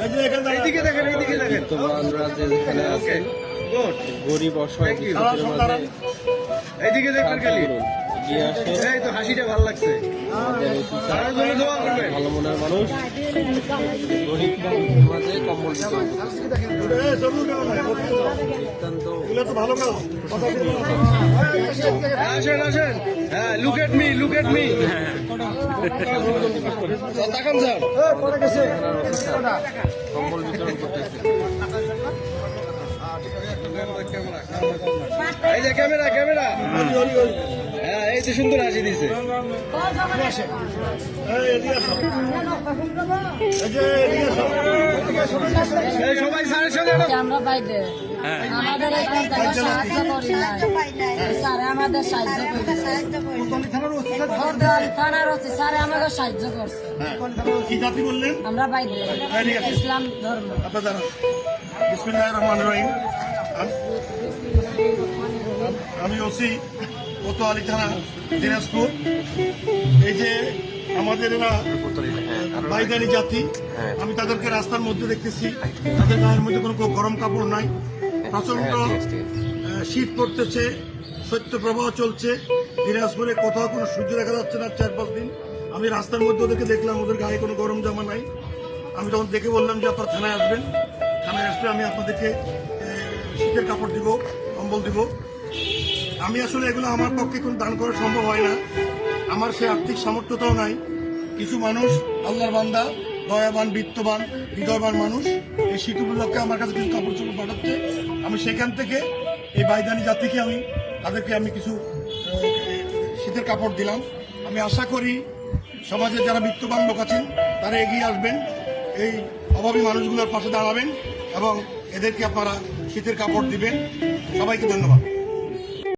এইদিকে দেখেন, এইদিকে দেখেন। তোমরা আমরা যেখানে আছি গরিব অসহায় কৃষকদের মাঝে এইদিকে দেখবেন খালি। এগিয়ে আসে এই তো হাসিটা ভালো লাগছে। আমাদের অফিসার, তারা জন্য দোয়া করবেন। ভালো মনের মানুষ গরিবদের মাঝে কম্বল বিতরণ করতেছে। আসেন আসেন, হ্যাঁ, look at me, look at me. তাকান স্যার। কম্বল বিতরণ করতেছে। এই যে ক্যামেরা, ক্যামেরা। হ্যাঁ, এই তো সুন্দর হাসি দিছে। এই সবাই স্যারের সাথে আমরা বাইরে আমাদের এখান থেকে সাহায্য করি না, স্যার আমাদের সাহায্য থানার হচ্ছে স্যার আমাদের সাহায্য করছে। কি জাতি বললেন? আমরা বাইরে ইসলাম ধর্ম। আপনারা বিসমিল্লাহির রহমানির রহিম। আমি ওসি কোতোয়ালি থানা দিনাজপুর। এই যে আমাদের এরা বাইদানি জাতি, আমি তাদেরকে রাস্তার মধ্যে দেখতেছি, তাদের গায়ের মধ্যে কোনো গরম কাপড় নাই, প্রচন্ড শীত পড়তেছে, শৈত্যপ্রবাহ চলছে দিনাজপুরে, কোথাও কোনো সূর্য দেখা যাচ্ছে না 4-5 দিন। আমি রাস্তার মধ্যে ওদেরকে দেখলাম, ওদের গায়ে কোনো গরম জামা নাই। আমি তখন দেখে বললাম যে আপনারা থানায় আসবেন, থানায় আসলে আমি আপনাদেরকে শীতের কাপড় দিব, কম্বল দিব। আমি আসলে এগুলো আমার পক্ষে কোনো দান করা সম্ভব হয় না, আমার সে আর্থিক সামর্থ্যতাও নাই। কিছু মানুষ আল্লাহর বান্দা, দয়াবান, বিত্তবান, হৃদয়বান মানুষ এই শীত উপলক্ষে আমার কাছে কিছু কাপড় চোপড় পাঠাচ্ছে। আমি সেখান থেকে এই বাইদানি জাতিকে তাদেরকে আমি কিছু শীতের কাপড় দিলাম। আমি আশা করি সমাজের যারা বিত্তবান লোক আছেন তারা এগিয়ে আসবেন, এই অভাবী মানুষগুলোর পাশে দাঁড়াবেন এবং এদেরকে আপনারা শীতের কাপড় দিবেন। সবাইকে ধন্যবাদ।